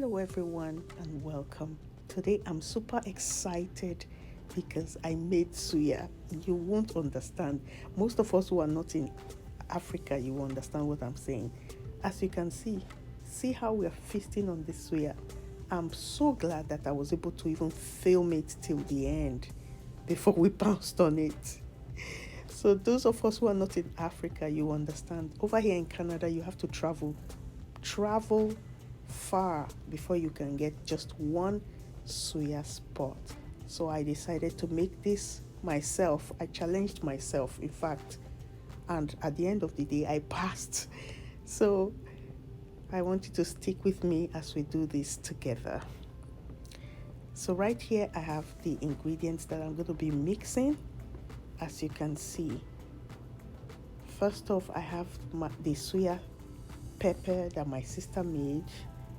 Hello, everyone, and welcome. Today, I'm super excited because I made suya. You won't understand. Most of us who are not in Africa, you will understand what I'm saying. As you can see how we are feasting on this suya. I'm so glad that I was able to even film it till the end before we pounced on it. So, those of us who are not in Africa, you understand. Over here in Canada, you have to travel far before you can get just one suya spot. So I decided to make this myself. I challenged myself, in fact, and at the end of the day, I passed. So I want you to stick with me as we do this together. So right here, I have the ingredients that I'm going to be mixing, as you can see. First off, I have the suya pepper that my sister made,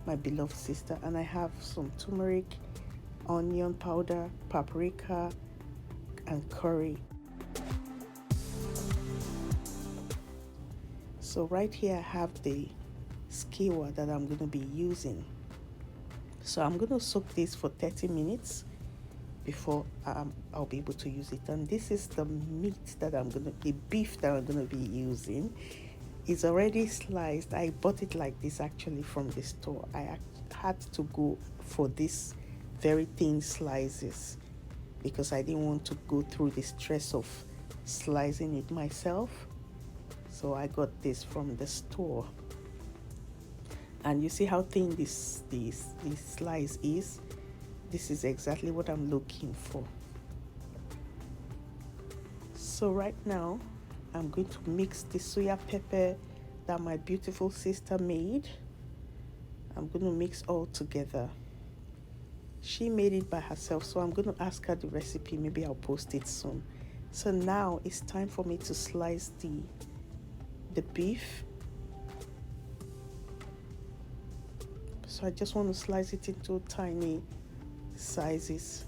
my beloved sister, and I have some turmeric, onion powder, paprika, and curry. So right here I have the skewer that I'm going to be using. So I'm going to soak this for 30 minutes before I'll be able to use it. And this is the the beef that I'm going to be using. It's already sliced. I bought it like this actually from the store. I had to go for this very thin slices because I didn't want to go through the stress of slicing it myself. So I got this from the store. And you see how thin this slice is? This is exactly what I'm looking for. So right now, I'm going to mix the soya pepper that my beautiful sister made. I'm going to mix all together. She made it by herself, so I'm going to ask her the recipe. Maybe I'll post it soon. So now it's time for me to slice the beef. So I just want to slice it into tiny sizes.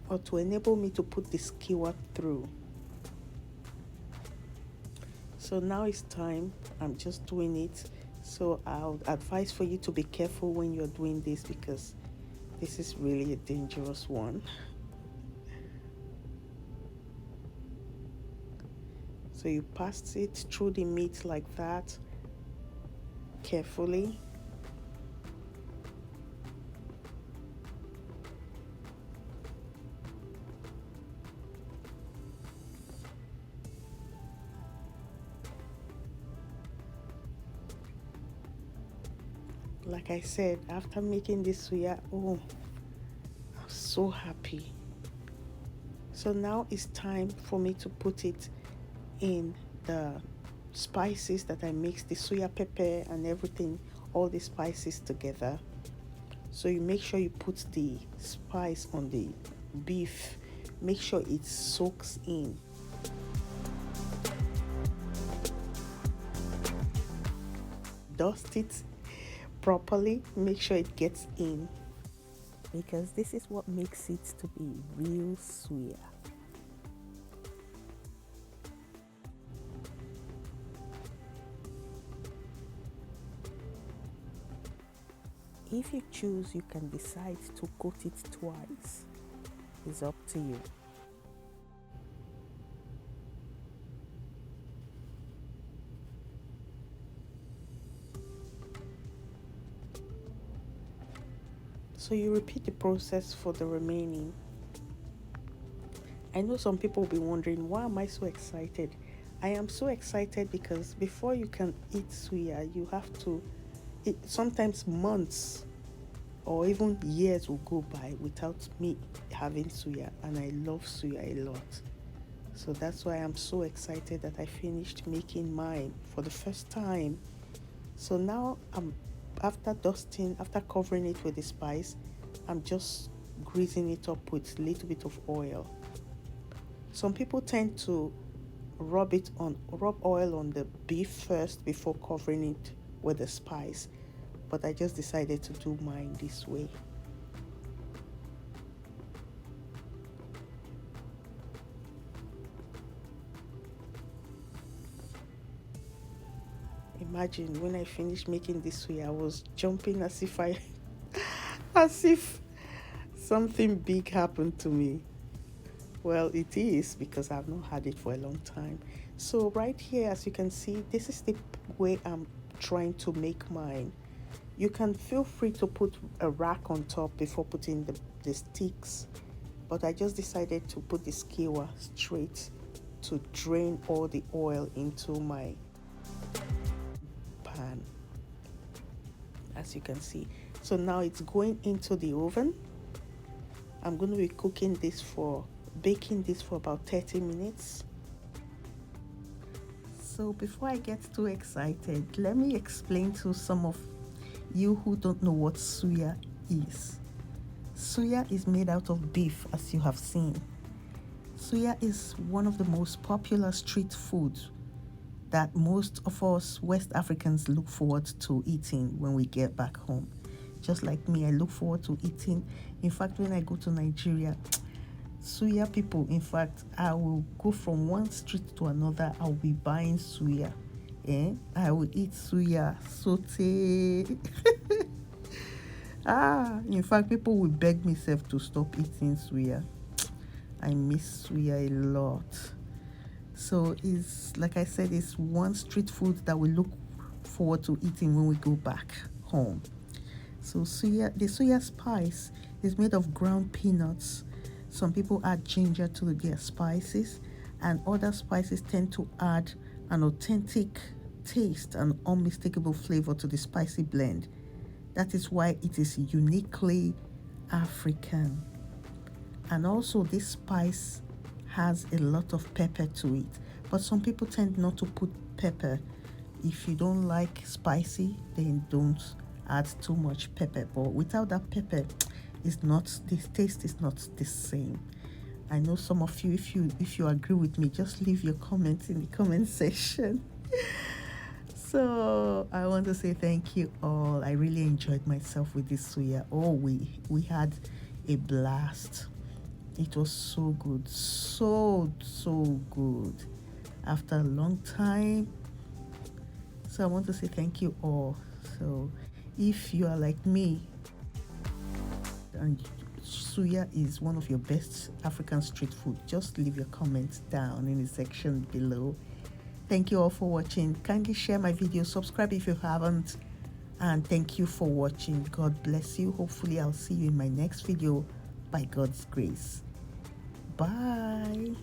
Or to enable me to put the skewer through. So now it's time. I'm just doing it. So I'll advise for you to be careful when you're doing this because this is really a dangerous one. So you pass it through the meat like that, carefully. Like I said, after making this suya, I'm so happy. So now it's time for me to put it in the spices that I mixed, the soya pepper and everything, all the spices together. So you make sure you put the spice on the beef. Make sure it soaks in. Dust it properly. Make sure it gets in. Because this is what makes it to be real suya. If you choose, you can decide to coat it twice. It's up to you. So you repeat the process for the remaining. I know some people will be wondering, why am I so excited? I am so excited because before you can eat suya, you have to, sometimes months or even years will go by without me having suya, and I love suya a lot. So that's why I'm so excited that I finished making mine for the first time. So now after covering it with the spice, I'm just greasing it up with a little bit of oil. Some people tend to rub oil on the beef first before covering it with the spice, but I just decided to do mine this way. Imagine when I finished making this suya, I was jumping as if as if something big happened to me. Well, it is because I've not had it for a long time. So right here, as you can see, this is the way I'm trying to make mine. You can feel free to put a rack on top before putting the sticks, but I just decided to put the skewer straight to drain all the oil into my pan, as you can see. So now it's going into the oven. I'm going to be baking this for about 30 minutes. So before I get too excited, let me explain to some of you who don't know what suya is. Suya is made out of beef, as you have seen. Suya is one of the most popular street foods that most of us West Africans look forward to eating when we get back home. Just like me, I look forward to eating. In fact, when I go to Nigeria, suya people, in fact, I will go from one street to another. I'll be buying suya. I will eat suya, saute. In fact, people will beg me to stop eating suya. I miss suya a lot. So it's, like I said, it's one street food that we look forward to eating when we go back home. So the suya spice is made of ground peanuts. Some people add ginger to their spices, and other spices tend to add an authentic taste and unmistakable flavor to the spicy blend. That is why it is uniquely African. And also this spice has a lot of pepper to it, but some people tend not to put pepper. If you don't like spicy, then don't add too much pepper. But without that pepper, the taste is not the same. I know some of you, if you agree with me, just leave your comments in the comment section. So I want to say thank you all. I really enjoyed myself with this suya. We had a blast. It was so good, so good after a long time. So I want to say thank you all. So if you are like me and suya is one of your best African street food, just leave your comments down in the section below. Thank you all for watching. Kindly share my video, subscribe if you haven't, and thank you for watching. God bless you. Hopefully I'll see you in my next video by God's grace. Bye.